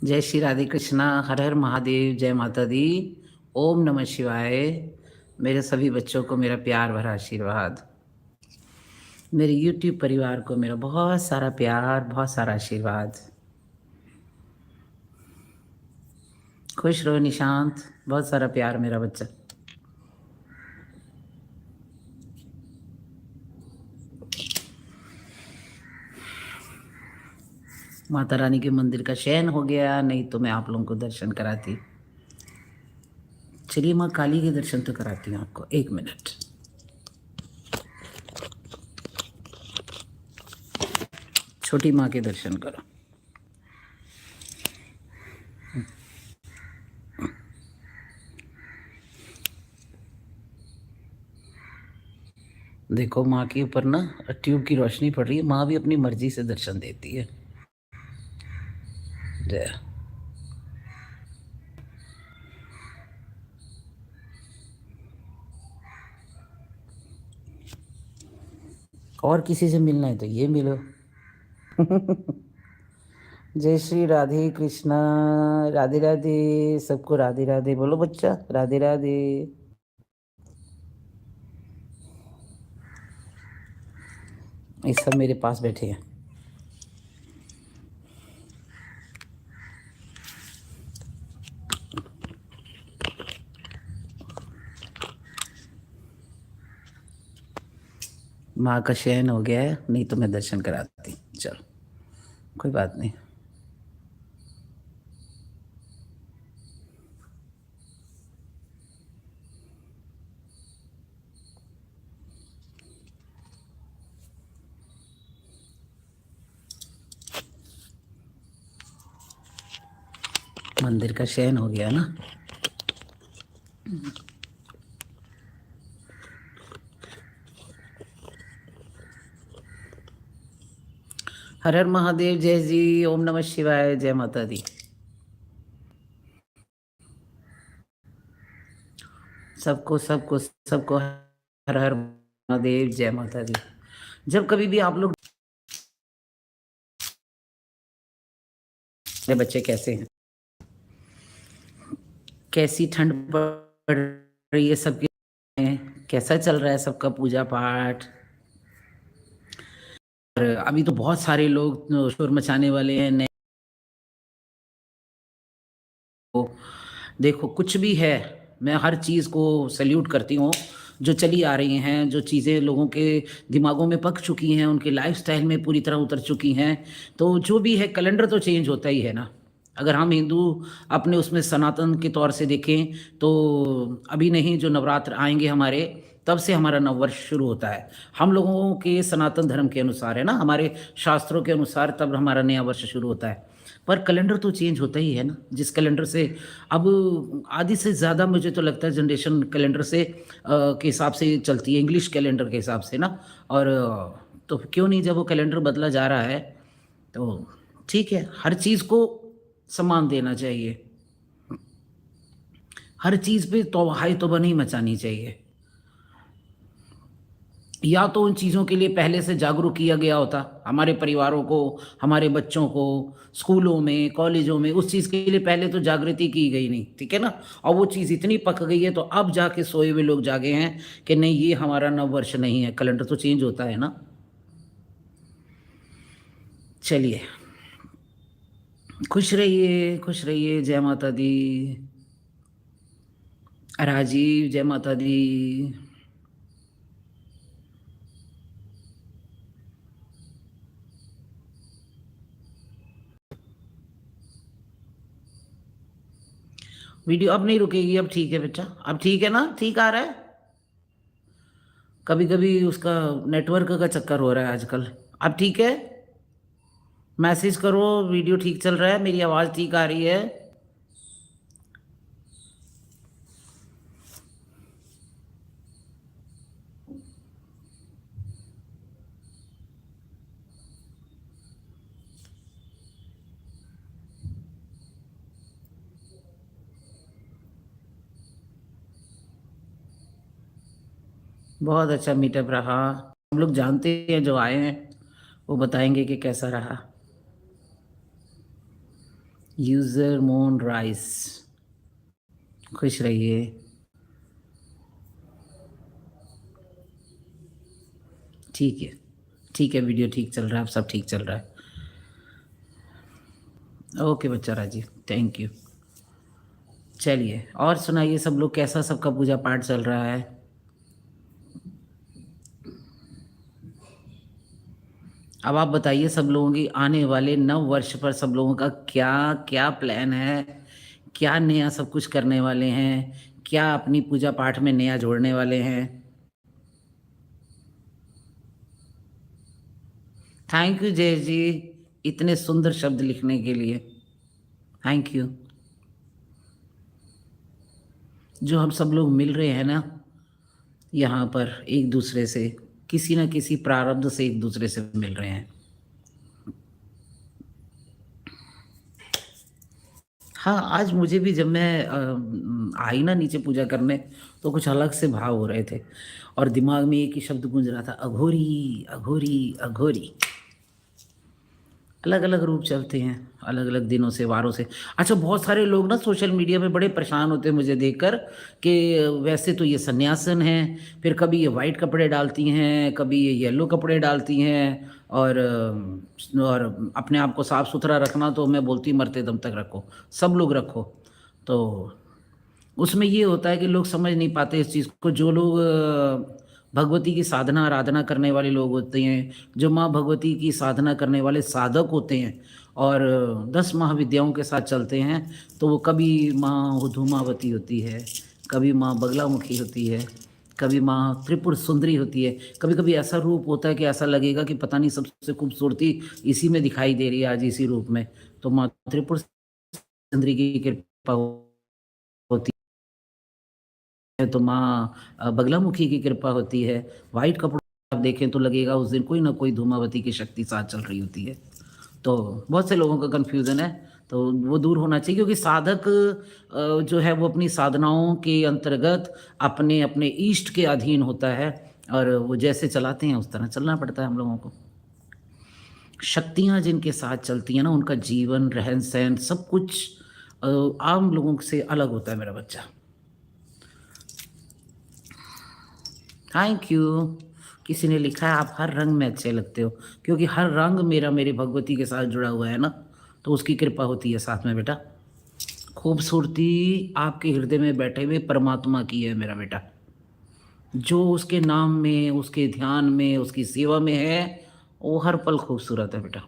जय श्री राधे कृष्णा। हर हर महादेव। जय माता दी। ओम नमः शिवाय। मेरे सभी बच्चों को मेरा प्यार भरा आशीर्वाद। मेरे YouTube परिवार को मेरा बहुत सारा प्यार, बहुत सारा आशीर्वाद। खुश रहो निशांत, बहुत सारा प्यार मेरा बच्चा। माता रानी के मंदिर का शयन हो गया, नहीं तो मैं आप लोगों को दर्शन कराती। चलिए माँ काली के दर्शन तो कराती हूँ आपको। 1 मिनट। छोटी माँ के दर्शन करो। देखो माँ के ऊपर ना ट्यूब की रोशनी पड़ रही है। माँ भी अपनी मर्जी से दर्शन देती है। जय। और किसी से मिलना है तो ये मिलो। जय श्री राधे कृष्णा। राधे राधे। सबको राधे राधे बोलो बच्चा। राधे राधे। ये सब मेरे पास बैठे हैं। माँ का शयन हो गया है, नहीं तो मैं दर्शन कराती। चलो कोई बात नहीं। मंदिर का शयन हो गया ना। हर हर महादेव। जय जी। ओम नमः शिवाय। जय माता दी। सबको सबको सबको हर हर महादेव। जय माता दी। जब कभी भी आप लोग, मेरे बच्चे कैसे हैं, कैसी ठंड पड़ रही है सबके, कैसा चल रहा है सबका पूजा पाठ। और अभी तो बहुत सारे लोग शोर मचाने वाले हैं नए। देखो कुछ भी है, मैं हर चीज़ को सैल्यूट करती हूँ जो चली आ रही हैं, जो चीज़ें लोगों के दिमागों में पक चुकी हैं, उनके लाइफस्टाइल में पूरी तरह उतर चुकी हैं। तो जो भी है, कैलेंडर तो चेंज होता ही है ना। अगर हम हिंदू अपने उसमें सनातन के तौर से देखें तो अभी नहीं, जो नवरात्र आएंगे हमारे, तब से हमारा नववर्ष शुरू होता है। हम लोगों के सनातन धर्म के अनुसार है ना, हमारे शास्त्रों के अनुसार तब हमारा नया वर्ष शुरू होता है। पर कैलेंडर तो चेंज होता ही है ना, जिस कैलेंडर से अब आधी से ज़्यादा मुझे तो लगता है जनरेशन कैलेंडर से के हिसाब से चलती है, इंग्लिश कैलेंडर के हिसाब से ना। और तो क्यों नहीं, जब वो कैलेंडर बदला जा रहा है तो ठीक है। हर चीज़ को सम्मान देना चाहिए, हर चीज़ पे तो हाई तौबा नहीं मचानी चाहिए। या तो उन चीज़ों के लिए पहले से जागरूक किया गया होता, हमारे परिवारों को, हमारे बच्चों को, स्कूलों में कॉलेजों में उस चीज़ के लिए पहले तो जागृति की गई नहीं, ठीक है ना। और वो चीज़ इतनी पक गई है तो अब जाके सोए हुए लोग जागे हैं कि नहीं ये हमारा नव वर्ष नहीं है, कैलेंडर तो चेंज होता है ना। चलिए, खुश रहिए खुश रहिए। जय माता दी। राजीव जय माता दी। वीडियो अब नहीं रुकेगी, अब ठीक है बेटा, अब ठीक है ना, ठीक आ रहा है। कभी कभी उसका नेटवर्क का चक्कर हो रहा है आजकल। अब ठीक है, मैसेज करो वीडियो ठीक चल रहा है, मेरी आवाज़ ठीक आ रही है। बहुत अच्छा मीटअप रहा। हम लोग जानते हैं, जो आए हैं वो बताएंगे कि कैसा रहा। यूजर मोन राइस, खुश रहिए। ठीक है, ठीक है, वीडियो ठीक चल रहा है, अब सब ठीक चल रहा है। ओके बच्चा राजी, थैंक यू। चलिए और सुनाइए, सब लोग कैसा, सबका पूजा पाठ चल रहा है? अब आप बताइए, सब लोगों की आने वाले नव वर्ष पर सब लोगों का क्या क्या प्लान है? क्या नया सब कुछ करने वाले हैं? क्या अपनी पूजा पाठ में नया जोड़ने वाले हैं? थैंक यू जय जी, इतने सुंदर शब्द लिखने के लिए थैंक यू। जो हम सब लोग मिल रहे हैं ना यहाँ पर एक दूसरे से, किसी न किसी प्रारब्ध से एक दूसरे से मिल रहे हैं। हाँ, आज मुझे भी जब मैं आई ना नीचे पूजा करने, तो कुछ अलग से भाव हो रहे थे और दिमाग में एक ही शब्द गूंज रहा था, अघोरी अघोरी अघोरी। अलग अलग रूप चलते हैं, अलग अलग दिनों से, वारों से। अच्छा, बहुत सारे लोग ना सोशल मीडिया पे बड़े परेशान होते हैं मुझे देखकर कि वैसे तो ये सन्यासन हैं, फिर कभी ये वाइट कपड़े डालती हैं, कभी ये येलो कपड़े डालती हैं, और अपने आप को साफ सुथरा रखना तो मैं बोलती मरते दम तक रखो, सब लोग रखो। तो उसमें ये होता है कि लोग समझ नहीं पाते इस चीज़ को। जो लोग भगवती की साधना आराधना करने वाले लोग होते हैं, जो माँ भगवती की साधना करने वाले साधक होते हैं और 10 महाविद्याओं के साथ चलते हैं, तो वो कभी माँ धूमावती होती है, कभी माँ बगलामुखी होती है, कभी माँ त्रिपुर सुंदरी होती है। कभी कभी ऐसा रूप होता है कि ऐसा लगेगा कि पता नहीं सबसे खूबसूरती इसी में दिखाई दे रही है आज, इसी रूप में। तो माँ त्रिपुर सुंदरी की कृपा होती है, तो माँ बगलामुखी की कृपा होती है। वाइट कपड़ों आप देखें तो लगेगा उस दिन कोई ना कोई धूमावती की शक्ति साथ चल रही होती है। तो बहुत से लोगों का कन्फ्यूज़न है, तो वो दूर होना चाहिए, क्योंकि साधक जो है वो अपनी साधनाओं के अंतर्गत अपने अपने इष्ट के अधीन होता है, और वो जैसे चलाते हैं उस तरह चलना पड़ता है हम लोगों को। शक्तियाँ जिनके साथ चलती हैं ना, उनका जीवन, रहन सहन, सब कुछ आम लोगों से अलग होता है मेरा बच्चा। Thank you. किसी ने लिखा है आप हर रंग में अच्छे लगते हो, क्योंकि हर रंग मेरा मेरी भगवती के साथ जुड़ा हुआ है ना, तो उसकी कृपा होती है साथ में बेटा। खूबसूरती आपके हृदय में बैठे हुए परमात्मा की है मेरा बेटा, जो उसके नाम में, उसके ध्यान में, उसकी सेवा में है, वो हर पल खूबसूरत है बेटा।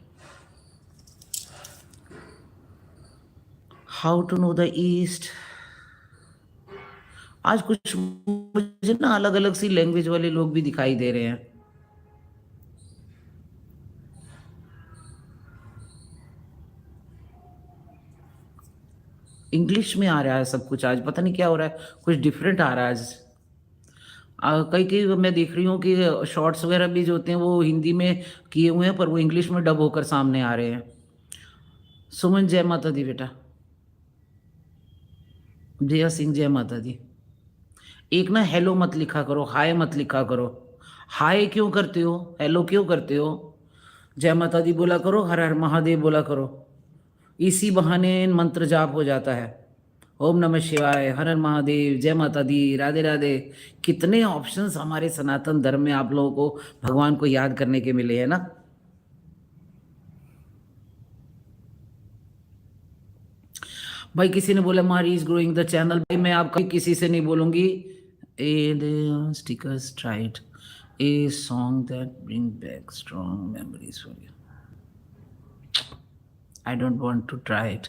How to know the east? आज कुछ मुझे ना अलग अलग सी लैंग्वेज वाले लोग भी दिखाई दे रहे हैं। इंग्लिश में आ रहा है सब कुछ आज, पता नहीं क्या हो रहा है, कुछ डिफरेंट आ रहा है आज। कई कई मैं देख रही हूँ कि शॉर्ट्स वगैरह भी जो होते हैं वो हिंदी में किए हुए हैं, पर वो इंग्लिश में डब होकर सामने आ रहे हैं। सुमन जय माता दी बेटा। जया सिंह जय माता दी। एक ना हेलो मत लिखा करो, हाय मत लिखा करो। हाय क्यों करते हो, हेलो क्यों करते हो? जय माता दी बोला करो, हर हर महादेव बोला करो। इसी बहाने मंत्र जाप हो जाता है। ओम नमः शिवाय, हर हर महादेव, जय माता दी, राधे राधे। कितने ऑप्शंस हमारे सनातन धर्म में आप लोगों को भगवान को याद करने के मिले हैं ना। भाई किसी ने बोला मारी इज ग्रोइंग द चैनल, भाई मैं आपका किसी से नहीं बोलूंगी। A stickers tried a song that bring back strong memories for you. I don't want to try it.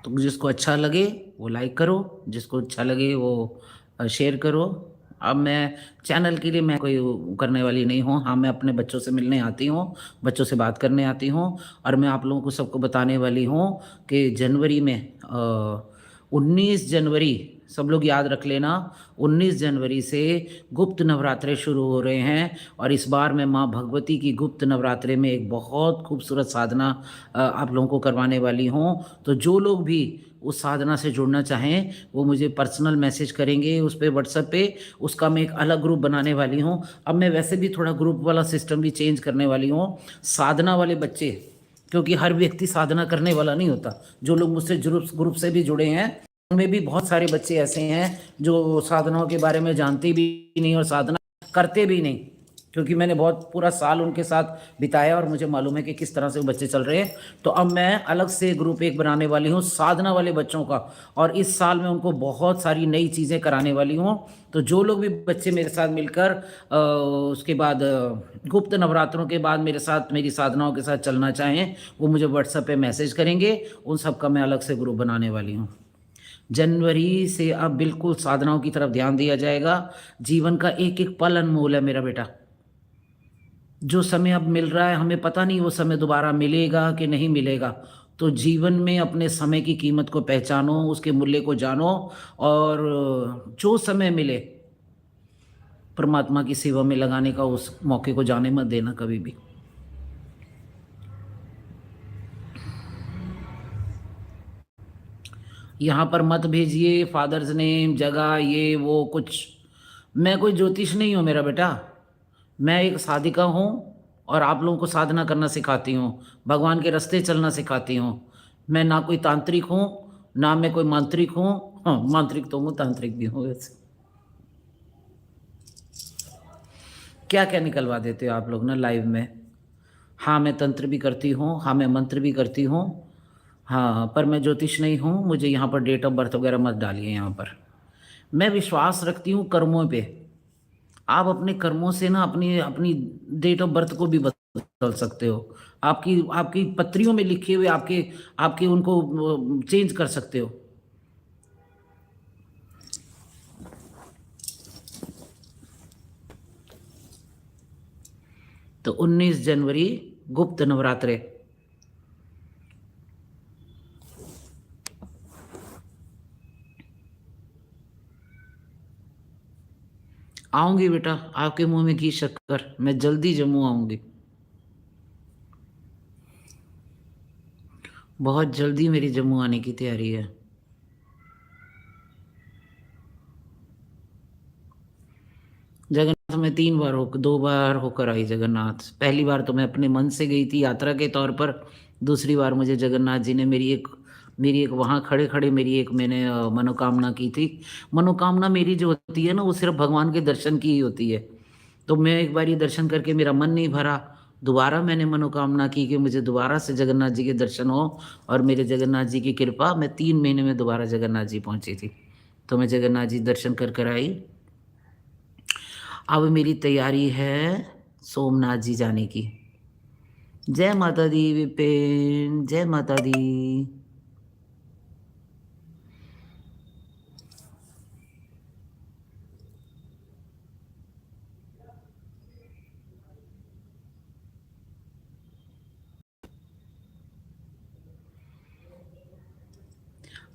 तो जिसको अच्छा लगे वो लाइक करो, जिसको अच्छा लगे वो शेयर करो। अब मैं चैनल के लिए मैं कोई वो करने वाली नहीं हूँ। हाँ, मैं अपने बच्चों से मिलने आती हूँ, बच्चों से बात करने आती हूँ, और मैं आप लोगों को सबको बताने वाली हूँ कि जनवरी में 19 जनवरी, सब लोग याद रख लेना, 19 जनवरी से गुप्त नवरात्रे शुरू हो रहे हैं। और इस बार मैं माँ भगवती की गुप्त नवरात्रे में एक बहुत खूबसूरत साधना आप लोगों को करवाने वाली हूँ। तो जो लोग भी उस साधना से जुड़ना चाहें, वो मुझे पर्सनल मैसेज करेंगे उस पे व्हाट्सएप पे, उसका मैं एक अलग ग्रुप बनाने वाली हूँ। अब मैं वैसे भी थोड़ा ग्रुप वाला सिस्टम भी चेंज करने वाली हूँ। साधना वाले बच्चे, क्योंकि हर व्यक्ति साधना करने वाला नहीं होता, जो लोग मुझसे ग्रुप से भी जुड़े हैं उनमें भी बहुत सारे बच्चे ऐसे हैं जो साधनाओं के बारे में जानते भी नहीं और साधना करते भी नहीं, क्योंकि मैंने बहुत पूरा साल उनके साथ बिताया और मुझे मालूम है कि किस तरह से वो बच्चे चल रहे हैं। तो अब मैं अलग से ग्रुप एक बनाने वाली हूँ साधना वाले बच्चों का, और इस साल मैं उनको बहुत सारी नई चीज़ें कराने वाली हूँ। तो जो लोग भी बच्चे मेरे साथ मिलकर उसके बाद गुप्त नवरात्रों के बाद मेरे साथ मेरी साधनाओं के साथ चलना चाहें, वो मुझे व्हाट्सएप पे मैसेज करेंगे, उन सब का मैं अलग से ग्रुप बनाने वाली हूँ। जनवरी से अब बिल्कुल साधनाओं की तरफ ध्यान दिया जाएगा। जीवन का एक एक पल अनमोल है मेरा बेटा। जो समय अब मिल रहा है हमें पता नहीं वो समय दोबारा मिलेगा कि नहीं मिलेगा। तो जीवन में अपने समय की कीमत को पहचानो, उसके मूल्य को जानो, और जो समय मिले परमात्मा की सेवा में लगाने का उस मौके को जाने मत देना कभी भी। यहाँ पर मत भेजिए फादर्स नेम, जगह, ये वो कुछ। मैं कोई ज्योतिष नहीं हूँ मेरा बेटा, मैं एक साधिका हूँ और आप लोगों को साधना करना सिखाती हूँ, भगवान के रास्ते चलना सिखाती हूँ। मैं ना कोई तांत्रिक हूँ, ना मैं कोई मांत्रिक हूँ। हाँ, मांत्रिक तो हूँ, तांत्रिक भी हूँ वैसे। क्या क्या निकलवा देते हो आप लोग ना लाइव में। हाँ, मैं तंत्र भी करती हूँ, हाँ मैं मंत्र भी करती हूँ, हाँ, पर मैं ज्योतिष नहीं हूँ। मुझे यहाँ पर डेट ऑफ बर्थ वगैरह मत डालिए यहाँ पर। मैं विश्वास रखती हूँ कर्मों पे। आप अपने कर्मों से ना अपनी अपनी डेट ऑफ बर्थ को भी बदल सकते हो। आपकी आपकी पत्रियों में लिखे हुए आपके आपके उनको चेंज कर सकते हो। तो 19 जनवरी गुप्त नवरात्रे। आऊंगी बेटा, आपके मुंह में घी शक्कर, मैं जल्दी जम्मू आऊंगी। बहुत जल्दी मेरी जम्मू आने की तैयारी है। जगन्नाथ में 3 बार हो 2 बार होकर आई जगन्नाथ। पहली बार तो मैं अपने मन से गई थी यात्रा के तौर पर। दूसरी बार मुझे जगन्नाथ जी ने मेरी एक वहाँ खड़े खड़े मेरी एक मैंने मनोकामना की थी। मनोकामना मेरी जो होती है ना वो सिर्फ भगवान के दर्शन की ही होती है। तो मैं एक बार ये दर्शन करके मेरा मन नहीं भरा, दोबारा मैंने मनोकामना की कि मुझे दोबारा से जगन्नाथ जी के दर्शन हो, और मेरे जगन्नाथ जी की कृपा, मैं 3 महीने में दोबारा जगन्नाथ जी पहुंची थी। तो मैं जगन्नाथ जी दर्शन कर कर आई। अब मेरी तैयारी है सोमनाथ जी जाने की। जय माता दी विपिन, जय माता दी।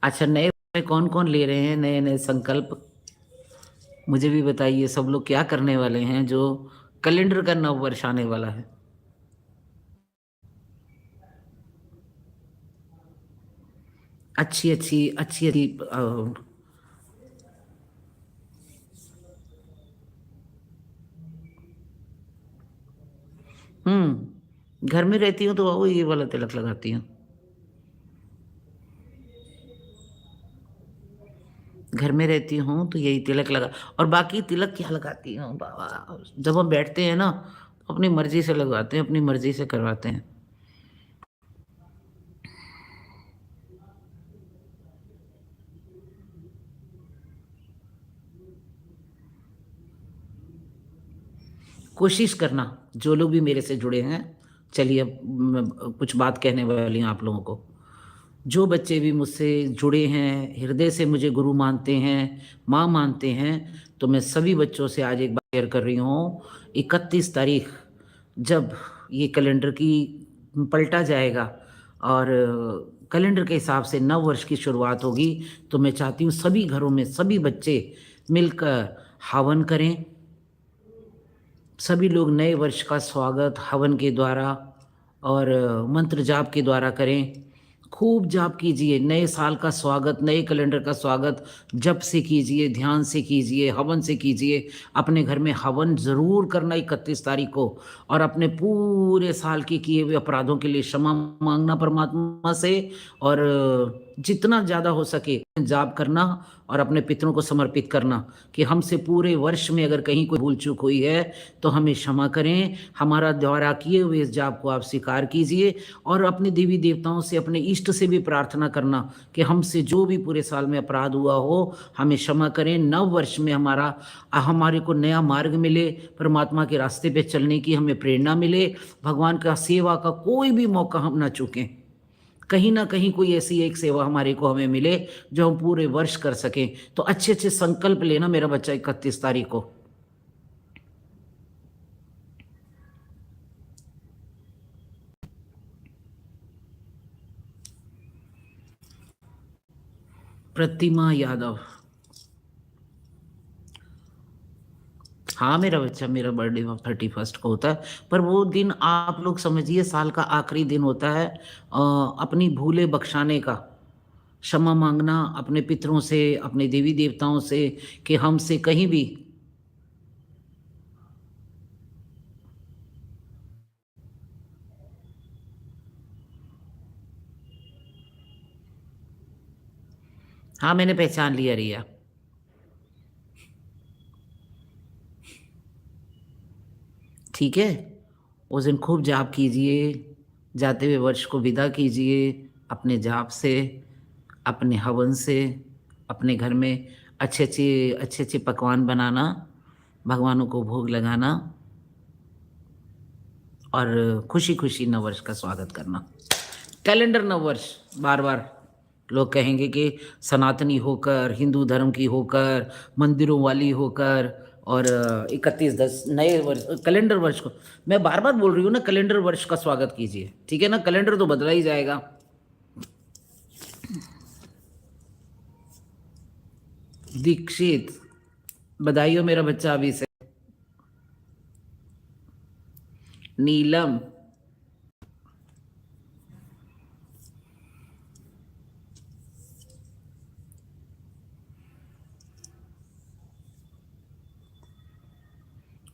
अच्छा, नए कौन कौन ले रहे हैं नए नए संकल्प, मुझे भी बताइए। सब लोग क्या करने वाले हैं जो कैलेंडर का नव वर्ष आने वाला है। अच्छी अच्छी अच्छी अच्छी घर में रहती हूँ तो वो ये वाला तिलक लगाती हूँ। घर में रहती हूँ तो यही तिलक लगा, और बाकी तिलक क्या लगाती हूँ बाबा, जब हम बैठते हैं ना तो अपनी मर्जी से लगवाते हैं, अपनी मर्जी से करवाते हैं। कोशिश करना, जो लोग भी मेरे से जुड़े हैं, चलिए अब मैं कुछ बात कहने वाली हूँ आप लोगों को। जो बच्चे भी मुझसे जुड़े हैं, हृदय से मुझे गुरु मानते हैं, माँ मानते हैं, तो मैं सभी बच्चों से आज एक बात शेयर कर रही हूँ। 31 तारीख जब ये कैलेंडर की पलटा जाएगा और कैलेंडर के हिसाब से नव वर्ष की शुरुआत होगी, तो मैं चाहती हूँ सभी घरों में सभी बच्चे मिलकर हवन करें। सभी लोग नए वर्ष का स्वागत हवन के द्वारा और मंत्र जाप के द्वारा करें। खूब जाप कीजिए, नए साल का स्वागत, नए कैलेंडर का स्वागत जप से कीजिए, ध्यान से कीजिए, हवन से कीजिए। अपने घर में हवन ज़रूर करना 31 तारीख को, और अपने पूरे साल के किए हुए अपराधों के लिए क्षमा माँगना परमात्मा से, और जितना ज़्यादा हो सके जाप करना और अपने पितरों को समर्पित करना कि हमसे पूरे वर्ष में अगर कहीं कोई भूल चूक हुई है तो हमें क्षमा करें। हमारा द्वारा किए हुए इस जाप को आप स्वीकार कीजिए, और अपने देवी देवताओं से, अपने इष्ट से भी प्रार्थना करना कि हमसे जो भी पूरे साल में अपराध हुआ हो हमें क्षमा करें। नव वर्ष में हमारे को नया मार्ग मिले, परमात्मा के रास्ते पे चलने की हमें प्रेरणा मिले, भगवान का सेवा का कोई भी मौका हम ना चूकें। कहीं ना कहीं कोई ऐसी एक सेवा हमारे को हमें मिले जो हम पूरे वर्ष कर सकें। तो अच्छे अच्छे संकल्प लेना मेरा बच्चा 31 तारीख को। प्रतिमा यादव, हाँ मेरा बच्चा, मेरा बर्थडे 31 को होता है, पर वो दिन आप लोग समझिए साल का आखिरी दिन होता है अपनी भूले बख्शाने का, क्षमा मांगना अपने पितरों से, अपने देवी देवताओं से कि हमसे कहीं भी। हाँ मैंने पहचान लिया रिया। ठीक है, उस दिन खूब जाप कीजिए, जाते हुए वर्ष को विदा कीजिए अपने जाप से, अपने हवन से, अपने घर में अच्छे अच्छे पकवान बनाना, भगवानों को भोग लगाना, और खुशी खुशी नववर्ष का स्वागत करना। कैलेंडर नववर्ष बार बार लोग कहेंगे कि सनातनी होकर, हिंदू धर्म की होकर, मंदिरों वाली होकर, और 31/10 नए वर्ष कैलेंडर वर्ष को, मैं बार बार बोल रही हूँ ना, कैलेंडर वर्ष का स्वागत कीजिए, ठीक है ना। कैलेंडर तो बदला ही जाएगा। दीक्षित, बधाई हो मेरा बच्चा अभी से। नीलम,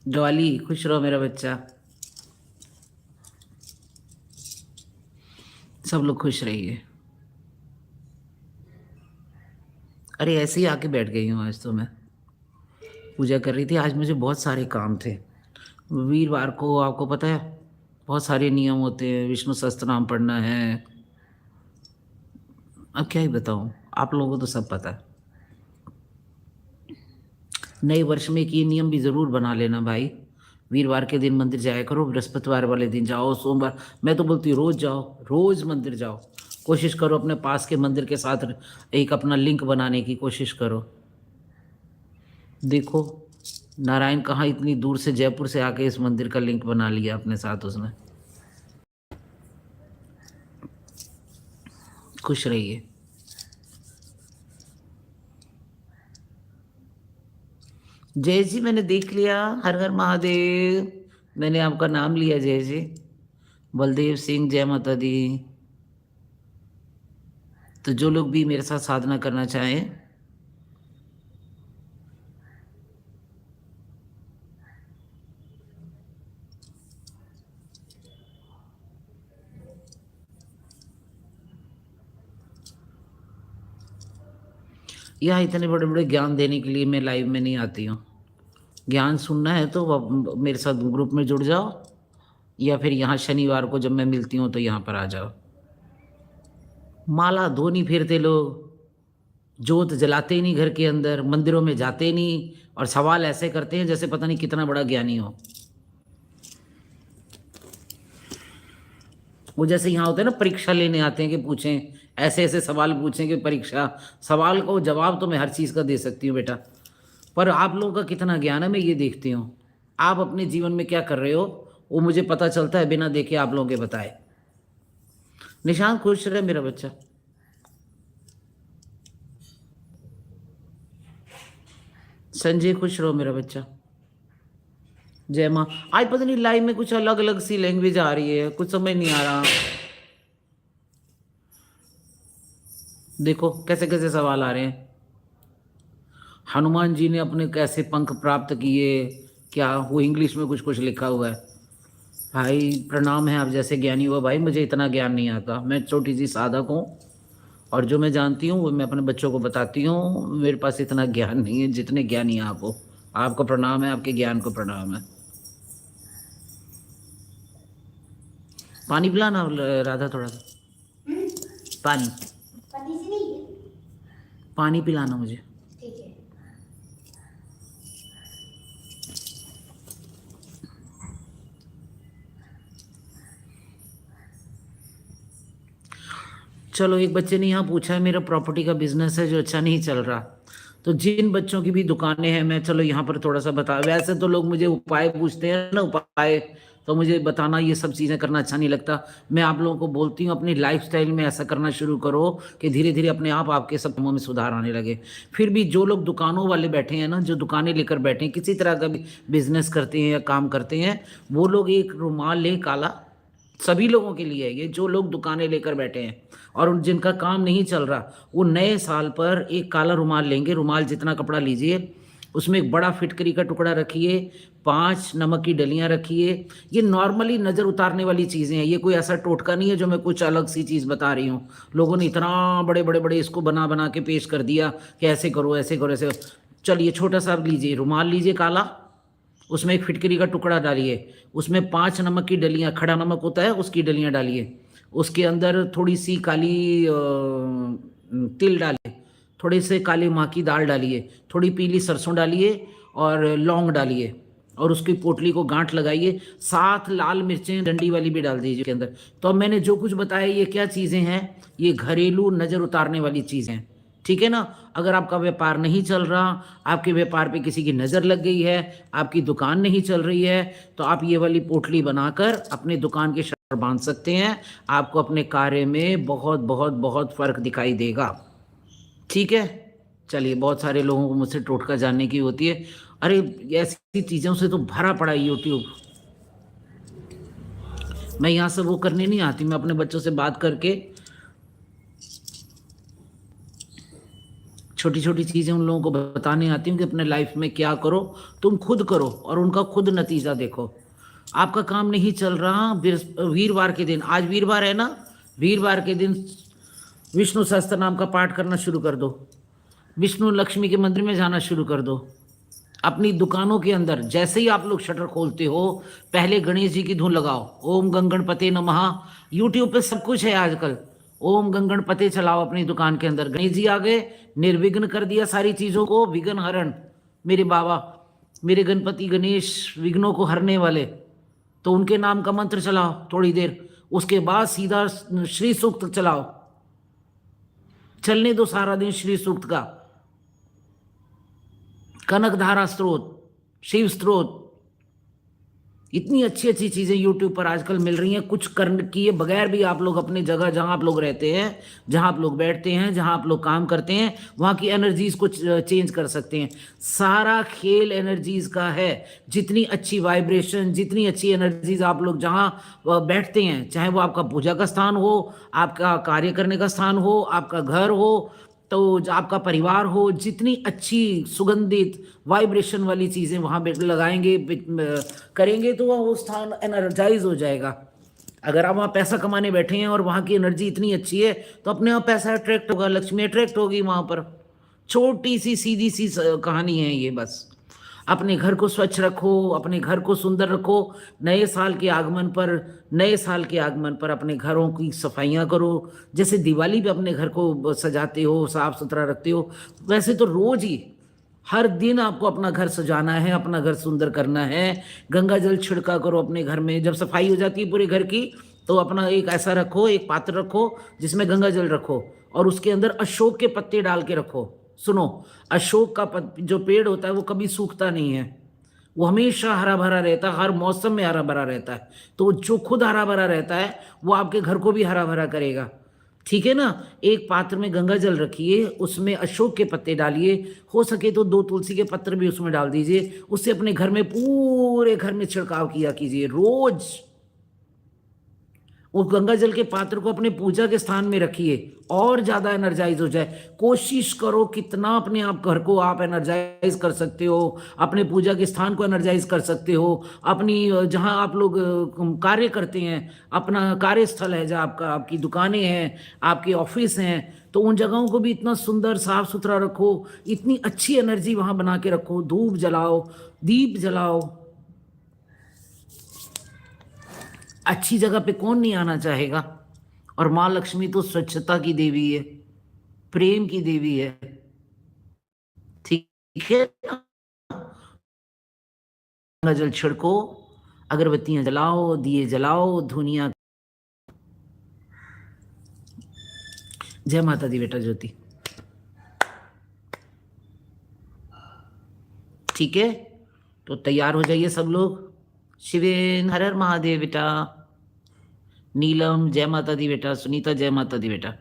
डॉली, खुश रहो मेरा बच्चा, सब लोग खुश रहिए। अरे ऐसे ही आके बैठ गई हूँ, आज तो मैं पूजा कर रही थी, आज मुझे बहुत सारे काम थे। वीरवार को आपको पता है बहुत सारे नियम होते हैं, विष्णु सहस्त्र नाम पढ़ना है, अब क्या ही बताऊँ, आप लोगों को तो सब पता है। नए वर्ष में एक ये नियम भी ज़रूर बना लेना भाई, वीरवार के दिन मंदिर जाया करो, बृहस्पतिवार वाले दिन जाओ, सोमवार, मैं तो बोलती हूँ रोज़ जाओ, रोज़ मंदिर जाओ, कोशिश करो अपने पास के मंदिर के साथ एक अपना लिंक बनाने की कोशिश करो। देखो नारायण कहाँ इतनी दूर से, जयपुर से आके इस मंदिर का लिंक बना लिया अपने साथ उसने। खुश रहिए। जय जी, मैंने देख लिया, हर हर महादेव, मैंने आपका नाम लिया जय जी। बलदेव सिंह, जय माता दी। तो जो लोग भी मेरे साथ साधना करना चाहें, यहाँ इतने बड़े बड़े ज्ञान देने के लिए मैं लाइव में नहीं आती हूँ। ज्ञान सुनना है तो मेरे साथ ग्रुप में जुड़ जाओ, या फिर यहाँ शनिवार को जब मैं मिलती हूँ तो यहाँ पर आ जाओ। माला धो नहीं फिरते लोग, जोत जलाते ही नहीं घर के अंदर, मंदिरों में जाते नहीं, और सवाल ऐसे करते हैं जैसे पता नहीं कितना बड़ा ज्ञानी हो। वो जैसे यहाँ होते हैं ना, परीक्षा लेने आते हैं कि पूछें, ऐसे ऐसे सवाल पूछें कि परीक्षा, सवाल को जवाब तो मैं हर चीज़ का दे सकती हूँ बेटा, पर आप लोगों का कितना ज्ञान है मैं ये देखती हूँ। आप अपने जीवन में क्या कर रहे हो वो मुझे पता चलता है बिना देखे आप लोगों के बताए। निशांत, खुश रहे मेरा बच्चा। संजय, खुश रहो मेरा बच्चा। जय माँ। आज पता नहीं लाइव में कुछ अलग अलग सी लैंग्वेज आ रही है, कुछ समझ नहीं आ रहा। देखो कैसे कैसे सवाल आ रहे हैं। हनुमान जी ने अपने कैसे पंख प्राप्त किए, क्या वो इंग्लिश में कुछ कुछ लिखा हुआ है। भाई प्रणाम है, आप जैसे ज्ञानी हो भाई, मुझे इतना ज्ञान नहीं आता, मैं छोटी सी साधक हूँ। और जो मैं जानती हूँ वो मैं अपने बच्चों को बताती हूँ, मेरे पास इतना ज्ञान नहीं है जितने ज्ञानी आप हो। आपको प्रणाम है, आपके ज्ञान को प्रणाम है। पानी पिलाना राधा, थोड़ा सा पानी, पति से नहीं है। पानी पिलाना मुझे। ठीक है। चलो, एक बच्चे ने यहाँ पूछा है, मेरा प्रॉपर्टी का बिजनेस है जो अच्छा नहीं चल रहा, तो जिन बच्चों की भी दुकानें हैं, मैं चलो यहाँ पर थोड़ा सा बता, वैसे तो लोग मुझे उपाय पूछते हैं ना, उपाय तो मुझे बताना ये सब चीज़ें करना अच्छा नहीं लगता। मैं आप लोगों को बोलती हूँ अपनी लाइफस्टाइल में ऐसा करना शुरू करो कि धीरे धीरे अपने आप आपके सब कामों में सुधार आने लगे। फिर भी जो लोग दुकानों वाले बैठे हैं ना, जो दुकानें लेकर बैठे हैं, किसी तरह का भी बिजनेस करते हैं या काम करते हैं, वो लोग एक रुमाल ले काला, सभी लोगों के लिए है ये, जो लोग दुकानें लेकर बैठे हैं और उन जिनका काम नहीं चल रहा, वो नए साल पर एक काला रुमाल लेंगे, रुमाल जितना कपड़ा लीजिए, उसमें एक बड़ा फिटकरी का टुकड़ा रखिए, 5 नमक की डलियां रखिए। ये नॉर्मली नज़र उतारने वाली चीज़ें हैं, ये कोई ऐसा टोटका नहीं है जो मैं कुछ अलग सी चीज़ बता रही हूँ। लोगों ने इतना बड़े बड़े बड़े इसको बना बना के पेश कर दिया कि ऐसे करो ऐसे करो ऐसे करो। चलिए छोटा सा लीजिए, रुमाल लीजिए काला, उसमें एक फिटकरी का टुकड़ा डालिए, उसमें 5 नमक की डलियां, खड़ा नमक होता है उसकी डलियां डालिए, उसके अंदर थोड़ी सी काली तिल डालिए, थोड़े से काली माँ की दाल डालिए, थोड़ी पीली सरसों डालिए और लौंग डालिए, और उसकी पोटली को गांठ लगाइए, 7 लाल मिर्चें डंडी वाली भी डाल दीजिए के अंदर। तो अब मैंने जो कुछ बताया ये क्या चीज़ें हैं, ये घरेलू नज़र उतारने वाली चीज़ें हैं, ठीक है ना। अगर आपका व्यापार नहीं चल रहा, आपके व्यापार पे किसी की नज़र लग गई है, आपकी दुकान नहीं चल रही है, तो आप ये वाली पोटली बनाकर अपने दुकान के शटर बांध सकते हैं। आपको अपने कार्य में बहुत बहुत बहुत फर्क दिखाई देगा, ठीक है। चलिए, बहुत सारे लोगों को मुझसे टोटका जानने की होती है। अरे ऐसी चीज़ों से तो भरा पड़ा है यूट्यूब। मैं यहाँ से वो करने नहीं आती, मैं अपने बच्चों से बात करके छोटी छोटी चीज़ें उन लोगों को बताने आती हूँ कि अपने लाइफ में क्या करो, तुम खुद करो और उनका खुद नतीजा देखो। आपका काम नहीं चल रहा, वीरवार के दिन, आज वीरवार है ना, वीरवार के दिन विष्णु सहस्त्र नाम का पाठ करना शुरू कर दो, विष्णु लक्ष्मी के मंदिर में जाना शुरू कर दो। अपनी दुकानों के अंदर जैसे ही आप लोग शटर खोलते हो, पहले गणेश जी की धुन लगाओ, ओम गंगणपते नमः। यूट्यूब पे सब कुछ है आजकल, ओम गंगणपते चलाओ अपनी दुकान के अंदर। गणेश जी आ गए, निर्विघ्न कर दिया सारी चीज़ों को, विघ्न हरण, मेरे बाबा, मेरे गणपति गणेश विघ्नों को हरने वाले, तो उनके नाम का मंत्र चलाओ थोड़ी देर, उसके बाद सीधा श्री सूक्त चलाओ, चलने दो सारा दिन श्री सूक्त का, कनक धारा स्त्रोत, शिव स्त्रोत, इतनी अच्छी अच्छी चीज़ें यूट्यूब पर आजकल मिल रही हैं। कुछ करने किए बगैर भी आप लोग अपने जगह जहां आप लोग रहते हैं, जहां आप लोग बैठते हैं, जहां आप लोग काम करते हैं, वहां की एनर्जीज को चेंज कर सकते हैं। सारा खेल एनर्जीज का है। जितनी अच्छी वाइब्रेशन, जितनी अच्छी एनर्जीज आप लोग जहां बैठते हैं, चाहे वो आपका पूजा का स्थान हो, आपका कार्य करने का स्थान हो, आपका घर हो, तो आपका परिवार हो, जितनी अच्छी सुगंधित वाइब्रेशन वाली चीज़ें वहाँ पे लगाएंगे करेंगे, तो वो स्थान एनर्जाइज हो जाएगा। अगर आप वहाँ पैसा कमाने बैठे हैं और वहाँ की एनर्जी इतनी अच्छी है, तो अपने आप पैसा अट्रैक्ट होगा, लक्ष्मी अट्रैक्ट होगी वहाँ पर। छोटी सी सीधी सी कहानी है ये बस। अपने घर को स्वच्छ रखो, अपने घर को सुंदर रखो। नए साल के आगमन पर, नए साल के आगमन पर अपने घरों की सफाइयाँ करो। जैसे दिवाली पे अपने घर को सजाते हो, साफ सुथरा रखते हो, वैसे तो रोज ही हर दिन आपको अपना घर सजाना है, अपना घर सुंदर करना है। गंगा जल छिड़का करो अपने घर में। जब सफाई हो जाती है पूरे घर की, तो अपना एक ऐसा रखो, एक पात्र रखो जिसमें गंगा जल रखो, और उसके अंदर अशोक के पत्ते डाल के रखो। सुनो, अशोक का जो पेड़ होता है वो कभी सूखता नहीं है, वो हमेशा हरा भरा रहता है, हर मौसम में हरा भरा रहता है। तो जो खुद हरा भरा रहता है वो आपके घर को भी हरा भरा करेगा, ठीक है ना। एक पात्र में गंगा जल रखिए, उसमें अशोक के पत्ते डालिए, हो सके तो 2 तुलसी के पत्र भी उसमें डाल दीजिए। उससे अपने घर में, पूरे घर में छिड़काव किया कीजिए रोज। उस गंगा जल के पात्र को अपने पूजा के स्थान में रखिए और ज़्यादा एनर्जाइज हो जाए। कोशिश करो कितना अपने आप घर को आप एनर्जाइज कर सकते हो, अपने पूजा के स्थान को एनर्जाइज कर सकते हो, अपनी जहाँ आप लोग कार्य करते हैं, अपना कार्यस्थल है, जहाँ आपका आपकी दुकानें हैं, आपके ऑफिस हैं, तो उन जगहों को भी इतना सुंदर साफ सुथरा रखो, इतनी अच्छी एनर्जी वहाँ बना के रखो। धूप जलाओ, दीप जलाओ। अच्छी जगह पे कौन नहीं आना चाहेगा। और माँ लक्ष्मी तो स्वच्छता की देवी है, प्रेम की देवी है, ठीक है ना। गंगा जल छिड़को, अगरबत्तियां जलाओ, दिए जलाओ, धुनिया। जय माता दी बेटा ज्योति। ठीक है, तो तैयार हो जाइए सब लोग। शिवेन हर हर महादेव बेटा। नीलम जय माता दी बेटा। सुनीता जय माता दी बेटा।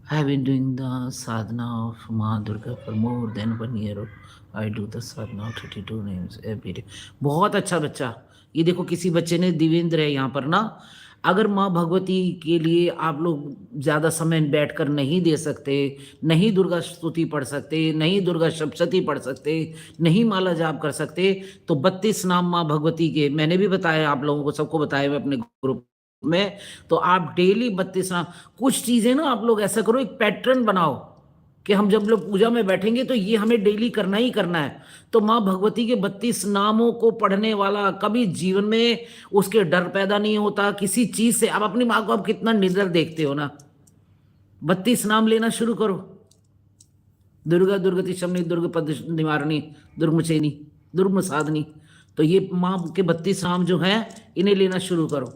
I have been doing the sadhana of Ma Durga for more than 1 year. I do the sadhana 32 names every day. बहुत अच्छा बच्चा। ये देखो किसी बच्चे ने, दिवेंद्र है यहाँ पर ना, अगर माँ भगवती के लिए आप लोग ज़्यादा समय बैठकर नहीं दे सकते, नहीं दुर्गा स्तुति पढ़ सकते, नहीं दुर्गा सप्तशती पढ़ सकते, नहीं माला जाप कर सकते, तो 32 नाम माँ भगवती के मैंने भी बताया, आप लोगों को सबको बताया मैं अपने ग्रुप में। तो आप डेली 32 नाम, कुछ चीज़ें ना आप लोग ऐसा करो, एक पैटर्न बनाओ कि हम जब लोग पूजा में बैठेंगे तो ये हमें डेली करना ही करना है। तो माँ भगवती के 32 नामों को पढ़ने वाला कभी जीवन में उसके डर पैदा नहीं होता किसी चीज से। आप अपनी माँ को आप कितना निडर देखते हो ना। 32 नाम लेना शुरू करो। दुर्गा दुर्गति शमनी, दुर्ग पद निवारणी, दुर्गमुचेनी, दुर्गम साधनी। तो ये माँ के 32 नाम जो हैं इन्हें लेना शुरू करो।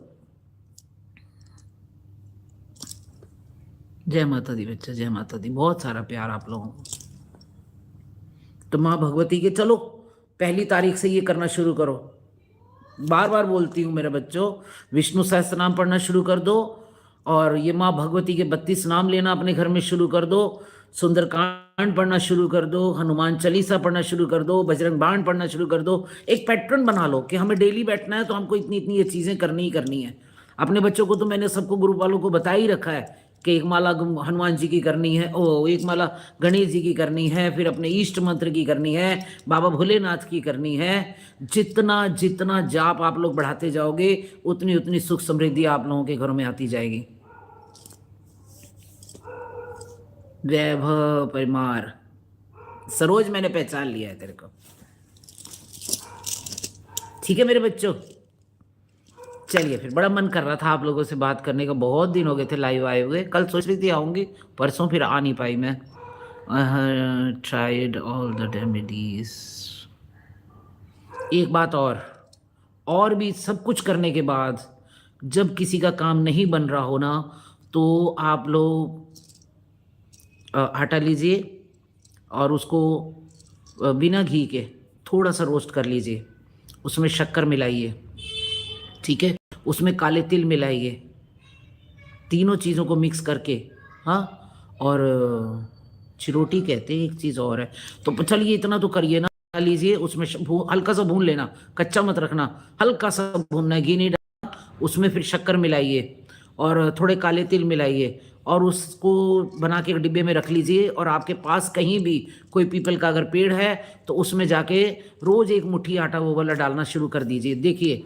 जय माता दी बच्चा, जय माता दी। बहुत सारा प्यार आप लोगों को। तो माँ भगवती के चलो 1 तारीख से ये करना शुरू करो। बार बार बोलती हूँ मेरे बच्चों, विष्णु सहस्त्र नाम पढ़ना शुरू कर दो, और ये माँ भगवती के 32 नाम लेना अपने घर में शुरू कर दो। सुंदरकांड पढ़ना शुरू कर दो, हनुमान चालीसा पढ़ना शुरू कर दो, बजरंग बाण पढ़ना शुरू कर दो। एक पैटर्न बना लो कि हमें डेली बैठना है तो हमको इतनी इतनी ये चीज़ें करनी ही करनी है। अपने बच्चों को तो मैंने सबको ग्रुप वालों को बता ही रखा है कि एक माला हनुमान जी की करनी है, एक माला गणेश जी की करनी है, फिर अपने इष्ट मंत्र की करनी है, बाबा भोलेनाथ की करनी है। जितना जितना जाप आप लोग बढ़ाते जाओगे उतनी उतनी सुख समृद्धि आप लोगों के घरों में आती जाएगी। वैभव परिमार, सरोज मैंने पहचान लिया है तेरे को। ठीक है मेरे बच्चों, चलिए फिर। बड़ा मन कर रहा था आप लोगों से बात करने का, बहुत दिन हो गए थे लाइव आए हुए। कल सोच रही थी आऊँगी, परसों फिर आ नहीं पाई मैं। Tried all the remedies. एक बात और भी सब कुछ करने के बाद जब किसी का काम नहीं बन रहा हो ना, तो आप लोग आटा लीजिए और उसको बिना घी के थोड़ा सा रोस्ट कर लीजिए, उसमें शक्कर मिलाइए, ठीक है, उसमें काले तिल मिलाइए, तीनों चीज़ों को मिक्स करके। हाँ, और चिरोटी कहते हैं, एक चीज़ और है। तो चलिए इतना तो करिए ना, लीजिए उसमें हल्का सा भून लेना, कच्चा मत रखना, हल्का सा भूनना है, घी नहीं डालना। उसमें फिर शक्कर मिलाइए और थोड़े काले तिल मिलाइए और उसको बना के एक डिब्बे में रख लीजिए। और आपके पास कहीं भी कोई पीपल का अगर पेड़ है तो उसमें जाके रोज़ 1 मुट्ठी आटा वो वाला डालना शुरू कर दीजिए। देखिए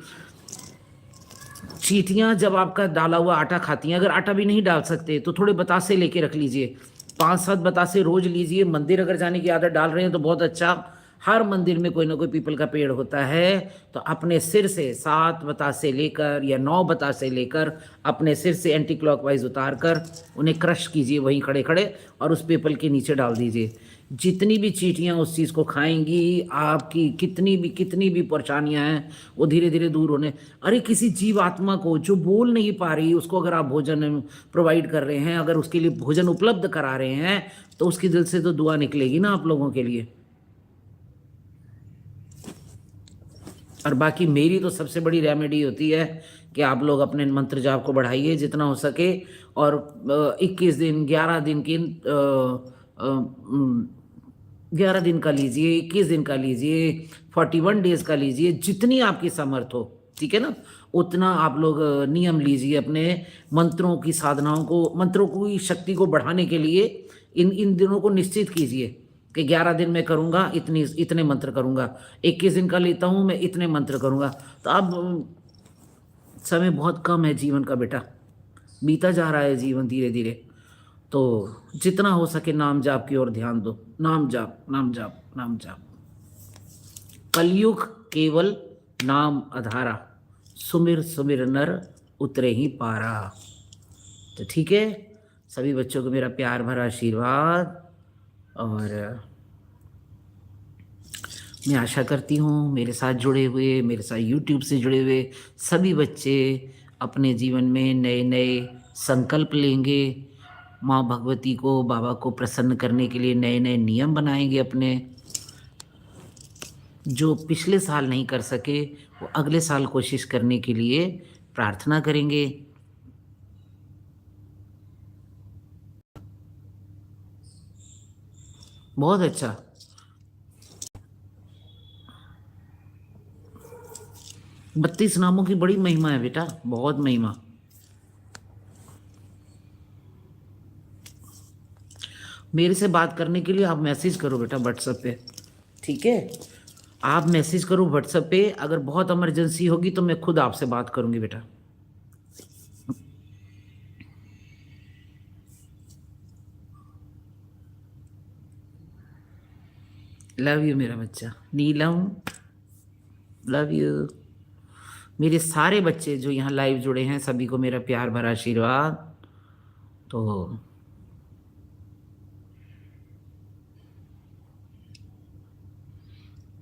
चींटियाँ जब आपका डाला हुआ आटा खाती हैं, अगर आटा भी नहीं डाल सकते तो थोड़े बतासे लेके रख लीजिए, 5-7 बतासे रोज लीजिए। मंदिर अगर जाने की आदत डाल रहे हैं तो बहुत अच्छा, हर मंदिर में कोई ना कोई पीपल का पेड़ होता है, तो अपने सिर से 7 बतासे लेकर या 9 बतासे लेकर अपने सिर से एंटी क्लॉकवाइज उतार कर उन्हें क्रश कीजिए वहीं खड़े खड़े और उस पीपल के नीचे डाल दीजिए। जितनी भी चींटियाँ उस चीज़ को खाएंगी, आपकी कितनी भी परेशानियाँ हैं वो धीरे धीरे दूर होने। अरे किसी जीव आत्मा को जो बोल नहीं पा रही, उसको अगर आप भोजन प्रोवाइड कर रहे हैं, अगर उसके लिए भोजन उपलब्ध करा रहे हैं, तो उसकी दिल से तो दुआ निकलेगी ना आप लोगों के लिए। और बाकी मेरी तो सबसे बड़ी रेमेडी होती है कि आप लोग अपने मंत्र जाप को बढ़ाइए जितना हो सके, और 21 दिन 11 दिन की 11 दिन का लीजिए, 21 दिन का लीजिए, 41 डेज का लीजिए, जितनी आपकी समर्थ हो। ठीक है ना। उतना आप लोग नियम लीजिए अपने मंत्रों की साधनाओं को, मंत्रों की शक्ति को बढ़ाने के लिए इन इन दिनों को निश्चित कीजिए कि 11 दिन में करूँगा, इतने मंत्र करूँगा, 21 दिन का लेता हूँ मैं, इतने मंत्र करूँगा। तो अब समय बहुत कम है जीवन का बेटा, बीता जा रहा है जीवन धीरे धीरे। तो जितना हो सके नाम जाप की ओर ध्यान दो, नाम जाप, नाम जाप, नाम जाप। कलयुग केवल नाम आधारा, सुमिर सुमिर नर उतरे ही पारा। तो ठीक है, सभी बच्चों को मेरा प्यार भरा आशीर्वाद। और मैं आशा करती हूँ मेरे साथ जुड़े हुए, मेरे साथ YouTube से जुड़े हुए सभी बच्चे अपने जीवन में नए नए संकल्प लेंगे, माँ भगवती को, बाबा को प्रसन्न करने के लिए नए नए नियम बनाएंगे अपने। जो पिछले साल नहीं कर सके वो अगले साल कोशिश करने के लिए प्रार्थना करेंगे। बहुत अच्छा। बत्तीस नामों की बड़ी महिमा है बेटा, बहुत महिमा। मेरे से बात करने के लिए आप मैसेज करो बेटा व्हाट्सएप पे, ठीक है। आप मैसेज करो व्हाट्सएप पे, अगर बहुत इमरजेंसी होगी तो मैं खुद आपसे बात करूंगी बेटा। लव यू मेरा बच्चा नीलम, लव यू। मेरे सारे बच्चे जो यहाँ लाइव जुड़े हैं सभी को मेरा प्यार भरा आशीर्वाद। तो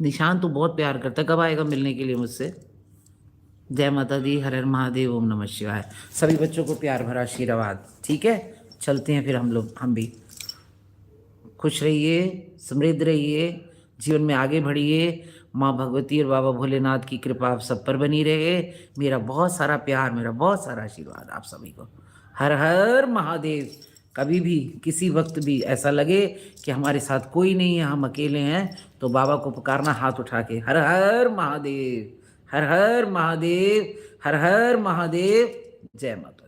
निशान तो बहुत प्यार करता है, कब आएगा मिलने के लिए मुझसे? जय माता दी, हर हर महादेव, ओम नमः शिवाय। सभी बच्चों को प्यार भरा आशीर्वाद, ठीक है। चलते हैं फिर हम लोग, हम भी। खुश रहिए, समृद्ध रहिए, जीवन में आगे बढ़िए। माँ भगवती और बाबा भोलेनाथ की कृपा आप सब पर बनी रहे। मेरा बहुत सारा प्यार, मेरा बहुत सारा आशीर्वाद आप सभी को। हर हर महादेव। कभी भी किसी वक्त भी ऐसा लगे कि हमारे साथ कोई नहीं है, हम अकेले हैं, तो बाबा को पुकारना हाथ उठा के, हर हर महादेव, हर हर महादेव, हर हर महादेव। जय माता।